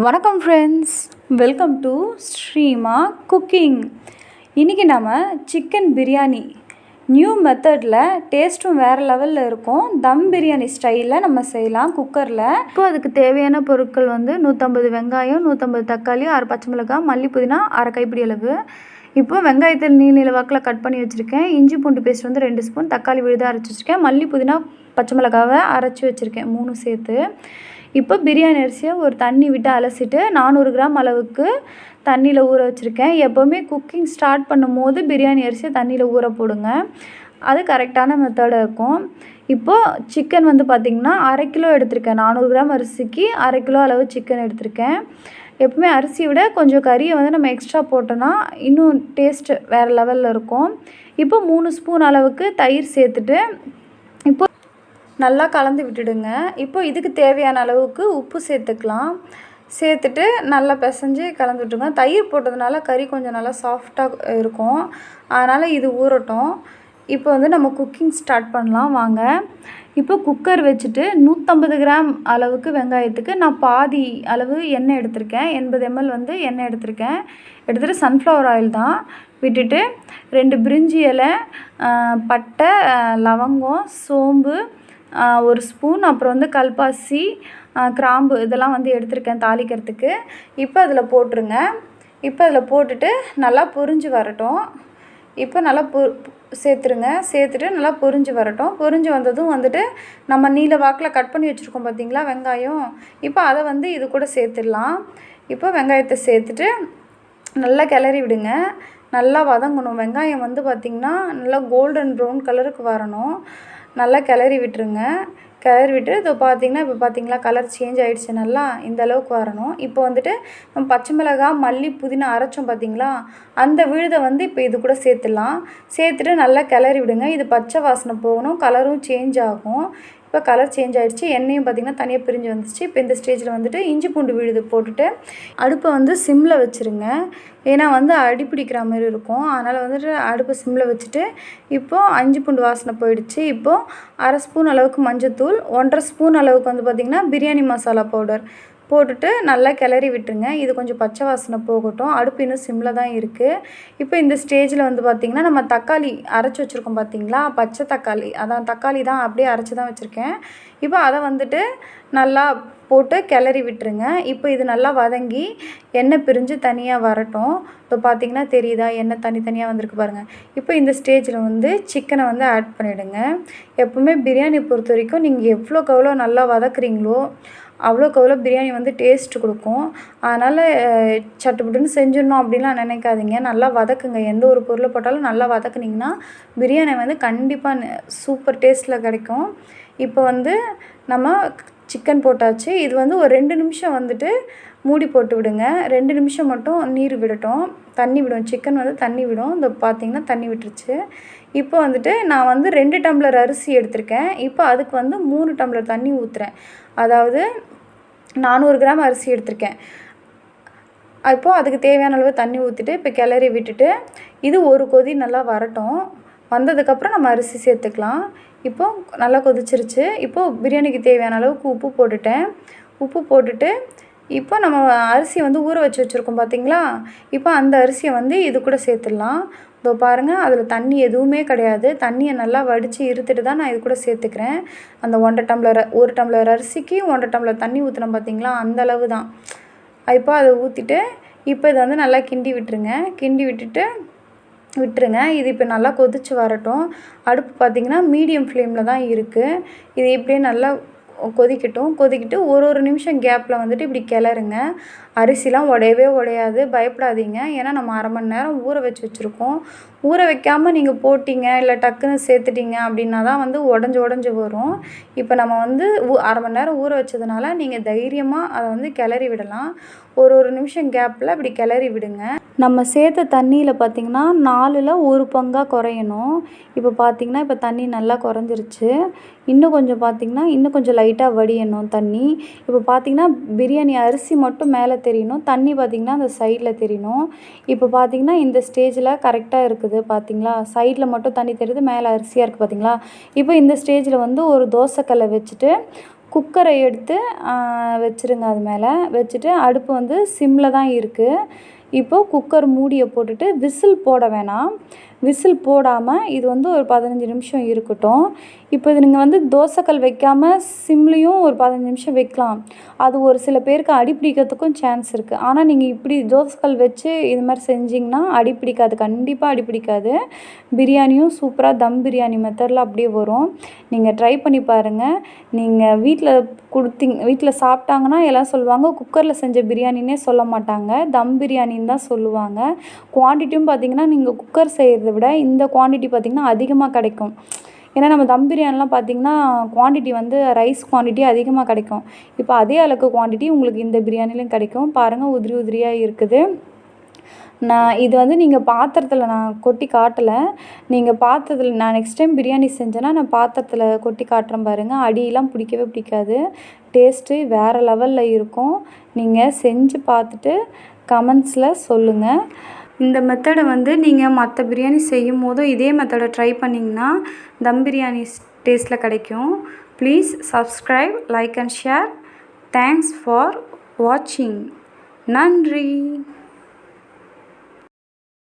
வணக்கம் friends, welcome to Srima cooking. இன்றைக்கி நம்ம சிக்கன் பிரியாணி நியூ மெத்தடில் டேஸ்ட்டும் வேறு லெவலில் இருக்கும். தம் பிரியாணி ஸ்டைலில் நம்ம செய்யலாம் குக்கரில். இப்போ அதுக்கு தேவையான பொருட்கள் 150 வெங்காயம், 150 தக்காளி, 6 பச்சை மிளகாய், மல்லி புதினா, அரை கைப்பிடி அளவு. இப்போ வெங்காயத்தை நீல வாக்கில் கட் பண்ணி வச்சுருக்கேன். இஞ்சி பூண்டு பேஸ்ட் 2 ஸ்பூன், தக்காளி விழுதாக அரைச்சி வச்சுருக்கேன். மல்லி புதினா பச்சை மிளகாவை அரைச்சி வச்சுருக்கேன் 3 சேர்த்து. இப்போ பிரியாணி அரிசியை ஒரு தண்ணி விட்டு அலசிட்டு 400 கிராம் அளவுக்கு தண்ணியில் ஊற வச்சுருக்கேன். எப்போவுமே குக்கிங் ஸ்டார்ட் பண்ணும் போது பிரியாணி அரிசியை தண்ணியில் ஊற போடுங்க, அது கரெக்டான மெத்தடாக இருக்கும். இப்போது சிக்கன் பார்த்திங்கன்னா 1/2 கிலோ எடுத்திருக்கேன். 400 கிராம் அரிசிக்கு 1/2 கிலோ அளவு சிக்கன் எடுத்திருக்கேன். எப்பவுமே அரிசியை விட கொஞ்சம் கறியை நம்ம எக்ஸ்ட்ரா போட்டோன்னா இன்னும் டேஸ்ட்டு வேறு லெவலில் இருக்கும். இப்போ 3 ஸ்பூன் அளவுக்கு தயிர் சேர்த்துட்டு இப்போ நல்லா கலந்து விட்டுடுங்க. இப்போ இதுக்கு தேவையான அளவுக்கு உப்பு சேர்த்துக்கலாம். சேர்த்துட்டு நல்லா பிசைஞ்சு கலந்து விட்டுருங்க. தயிர் போட்டதுனால கறி கொஞ்சம் நல்லா சாஃப்டாக இருக்கும், அதனால் இது ஊறட்டும். இப்போ நம்ம குக்கிங் ஸ்டார்ட் பண்ணலாம் வாங்க. இப்போ குக்கர் வச்சுட்டு 150 கிராம் அளவுக்கு வெங்காயத்துக்கு நான் பாதி அளவு எண்ணெய் எடுத்திருக்கேன். 80 ml எண்ணெய் எடுத்திருக்கேன். எடுத்துகிட்டு சன்ஃப்ளவர் ஆயில் தான் விட்டுட்டு 2 பிரிஞ்சி இலை, பட்டை, லவங்கம், சோம்பு 1 ஸ்பூன், அப்புறம் கல்பாசி, கிராம்பு இதெல்லாம் எடுத்திருக்கேன் தாளிக்கிறதுக்கு. இப்போ அதில் போட்டுருங்க. இப்போ அதில் போட்டுட்டு நல்லா பொரிஞ்சு வரட்டும். இப்போ நல்லா சேர்த்துருங்க. சேர்த்துட்டு நல்லா பொரிஞ்சு வரட்டும். பொரிஞ்சு வந்ததும் நம்ம நீல வாக்கில் கட் பண்ணி வச்சுருக்கோம் பார்த்திங்களா வெங்காயம். இப்போ அதை இது கூட சேர்த்துடலாம். இப்போ வெங்காயத்தை சேர்த்துட்டு நல்லா கிளறி விடுங்க. நல்லா வதங்கணும். வெங்காயம் பார்த்திங்கன்னா நல்லா கோல்டன் ப்ரௌன் கலருக்கு வரணும். நல்லா கிளறி விட்டுருங்க. கிளறி விட்டு இப்போ பார்த்திங்களா கலர் சேஞ்ச் ஆகிடுச்சு. நல்லா இந்த அளவுக்கு வரணும். இப்போ நம்ம பச்சை மிளகாய், மல்லி, புதினா அரைச்சோம் பார்த்திங்களா, அந்த விழுதை இப்போ இது கூட சேர்த்துடலாம். சேர்த்துட்டு நல்லா கிளறி விடுங்க. இது பச்சை வாசனை போகணும், கலரும் சேஞ்ச் ஆகும். இப்போ கலர் சேஞ்ச் ஆகிடுச்சு. எண்ணெயும் பார்த்திங்கன்னா தனியாக பிரிஞ்சு வந்துச்சு. இப்போ இந்த ஸ்டேஜில் இஞ்சி பூண்டு விழுது போட்டுட்டு அடுப்பை சிம்மில் வச்சுருங்க. ஏன்னா அடி பிடிக்கிற மாதிரி இருக்கும், அதனால் அடுப்பை சிம்மில் வச்சுட்டு இப்போது இஞ்சி பூண்டு வாசனை போயிடுச்சு. இப்போது 1/2 ஸ்பூன் அளவுக்கு மஞ்சத்தூள், 1/2 ஸ்பூன் அளவுக்கு பார்த்திங்கன்னா பிரியாணி மசாலா பவுடர் போட்டுட்டு நல்லா கிளறி விட்டுருங்க. இது கொஞ்சம் பச்சை வாசனை போகட்டும். அடுப்பு இன்னும் சிம்மில் தான் இருக்குது. இப்போ இந்த ஸ்டேஜில் பார்த்திங்கன்னா நம்ம தக்காளி அரைச்சி வச்சுருக்கோம் பார்த்திங்களா, பச்சை தக்காளி, அதான் தக்காளி தான் அப்படியே அரைச்சி தான் வச்சுருக்கேன். இப்போ அதை நல்லா போட்டு கிளறி விட்டுருங்க. இப்போ இது நல்லா வதங்கி எண்ணெய் பிரிஞ்சு தனியாக வரட்டும். இப்போ பார்த்திங்கன்னா தெரியுதா, எண்ணெய் தனியாக வந்திருக்கு பாருங்கள். இப்போ இந்த ஸ்டேஜில் சிக்கனை ஆட் பண்ணிவிடுங்க. எப்போவுமே பிரியாணி பொறுத்த வரைக்கும் நீங்கள் எவ்வளோக்கு எவ்வளோ நல்லா வதக்குறீங்களோ அவ்வளோக்கு எவ்வளோ பிரியாணி டேஸ்ட் கொடுக்கும். அதனால் சட்டுப்புட்டுன்னு செஞ்சிடணும் அப்படின்லாம் நினைக்காதீங்க. நல்லா வதக்குங்க. எந்த ஒரு பொருளை போட்டாலும் நல்லா வதக்குனிங்கன்னா பிரியாணி கண்டிப்பாக சூப்பர் டேஸ்ட்டில் கிடைக்கும். இப்போ நம்ம சிக்கன் போட்டாச்சு. இது ஒரு 2 நிமிஷம் மூடி போட்டு விடுங்க. 2 நிமிஷம் மட்டும் நீர் விடட்டும், தண்ணி விடும். சிக்கன் தண்ணி விடும். இந்த பார்த்திங்கன்னா தண்ணி விட்டுருச்சு. இப்போ நான் 2 டம்ளர் அரிசி எடுத்திருக்கேன். இப்போ அதுக்கு 3 டம்ளர் தண்ணி ஊற்றுறேன். அதாவது 400 கிராம் அரிசி எடுத்திருக்கேன். இப்போது அதுக்கு தேவையான அளவு தண்ணி ஊற்றிட்டு இப்போ கிளறி விட்டுட்டு இது ஒரு கொதி நல்லா வரட்டும். வந்ததுக்கப்புறம் நம்ம அரிசி சேர்த்துக்கலாம். இப்போது நல்லா கொதிச்சிருச்சு. இப்போது பிரியாணிக்கு தேவையான அளவுக்கு உப்பு போட்டுட்டேன். உப்பு போட்டுட்டு இப்போ நம்ம அரிசியை ஊற வச்சு வச்சுருக்கோம் பார்த்திங்களா, இப்போ அந்த அரிசியை இது கூட சேர்த்துடலாம். இதோ பாருங்கள், அதில் தண்ணி எதுவுமே கிடையாது. தண்ணியை நல்லா வடித்து இருத்துட்டு தான் நான் இது கூட சேர்த்துக்கிறேன். அந்த 1 டம்ளர் அரிசிக்கு 1 டம்ளர் தண்ணி ஊற்றினோம் பார்த்திங்களா, அந்த அளவு தான். இப்போ அதை ஊற்றிட்டு இப்போ இதை நல்லா கிண்டி விட்டுருங்க. கிண்டி விட்டுருங்க. இது இப்போ நல்லா கொதித்து வரட்டும். அடுப்பு பார்த்திங்கன்னா மீடியம் ஃப்ளேமில் தான் இருக்குது. இது இப்படியே நல்லா கொதிக்கிட்டு ஒரு நிமிஷம் கேப்பில் இப்படி கிளறுங்க. அரிசிலாம் உடையவே உடையாது, பயப்படாதீங்க. ஏன்னா நம்ம 1/2 மணி நேரம் ஊற வச்சுருக்கோம். ஊற வைக்காமல் நீங்கள் போட்டிங்க இல்லை டக்குன்னு சேர்த்துட்டிங்க அப்படின்னா தான் உடஞ்சி வரும். இப்போ நம்ம 1/2 மணி நேரம் ஊற வச்சதுனால நீங்கள் தைரியமாக அதை கிளறி விடலாம். ஒரு நிமிஷம் கேப்பில் இப்படி கிளறி விடுங்க. நம்ம சேர்த்த தண்ணியில் பார்த்திங்கன்னா 4ல் 1 பங்காக குறையணும். இப்போ பார்த்திங்கன்னா இப்போ தண்ணி நல்லா குறைஞ்சிருச்சு. இன்னும் கொஞ்சம் லைட்டாக வடியணும் தண்ணி. இப்போ பார்த்திங்கன்னா பிரியாணி அரிசி மட்டும் மேலே தெரியணும், தண்ணி பார்த்திங்கன்னா அந்த சைடில் தெரியணும். இப்போ பார்த்திங்கன்னா இந்த ஸ்டேஜில் கரெக்டாக இருக்குது பார்த்திங்களா, சைடில் மட்டும் தண்ணி தெரியுது, மேலே அரிசியாக இருக்குது பார்த்திங்களா. இப்போ இந்த ஸ்டேஜில் ஒரு தோசைக்கல்லை வச்சுட்டு குக்கரை எடுத்து வச்சுருங்க. அது மேலே வச்சுட்டு அடுப்பு வந்து சிம்மில் தான் இருக்குது. இப்போது குக்கர் மூடியை போட்டுட்டு விசில் போட வேணாம். விசில் போடாமல் இது வந்து ஒரு 15 நிமிஷம் இருக்கட்டும். இப்போ இது நீங்கள் வந்து தோசைக்கல் வைக்காமல் சிம்லேயும் ஒரு 15 நிமிஷம் வைக்கலாம். அது ஒரு சில பேருக்கு அடி பிடிக்கிறதுக்கும் சான்ஸ் இருக்குது. ஆனால் நீங்கள் இப்படி தோசைக்கல் வச்சு இது மாதிரி செஞ்சிங்கன்னா அடி பிடிக்காது, கண்டிப்பாக அடி பிடிக்காது. பிரியாணியும் சூப்பராக தம் பிரியாணி மெத்தடில் அப்படியே வரும். நீங்கள் ட்ரை பண்ணி பாருங்கள். நீங்கள் வீட்டில் சாப்பிட்டாங்கன்னா எல்லாம் சொல்லுவாங்க குக்கரில் செஞ்ச பிரியாணின்னே சொல்ல மாட்டாங்க, தம் பிரியாணின்னு தான் சொல்லுவாங்க. குவான்டிட்டியும் பார்த்திங்கன்னா நீங்கள் குக்கர் செய்கிறத விட இந்த குவான்டிட்டி பார்த்திங்கன்னா அதிகமாக கிடைக்கும். ஏன்னா நம்ம தம் பிரியாணிலாம் பார்த்திங்கன்னா குவான்டிட்டி வந்து ரைஸ் குவான்டிட்டி அதிகமாக கிடைக்கும். இப்போ அதே அளவுக்கு குவான்டிட்டி உங்களுக்கு இந்த பிரியாணிலையும் கிடைக்கும். பாருங்கள், உதிரி உதிரியாக இருக்குது. இது வந்து நீங்கள் பாத்திரத்தில் நான் கொட்டி காட்டலை. நீங்கள் பாத்திரத்தில் நான் நெக்ஸ்ட் டைம் பிரியாணி செஞ்சேன்னா நான் பாத்திரத்தில் கொட்டி காட்டுறேன் பாருங்கள். அடியெல்லாம் பிடிக்கவே பிடிக்காது. டேஸ்ட்டு வேறு லெவலில் இருக்கும். நீங்கள் செஞ்சு பார்த்துட்டு கமெண்ட்ஸில் சொல்லுங்கள். இந்த மெத்தடை வந்து நீங்கள் மற்ற பிரியாணி செய்யும் போதும் இதே மெத்தடை ட்ரை பண்ணிங்கன்னா தம் பிரியாணி டேஸ்ட்டில் கிடைக்கும். Please subscribe, like and share. Thanks for வாட்சிங். நன்றி.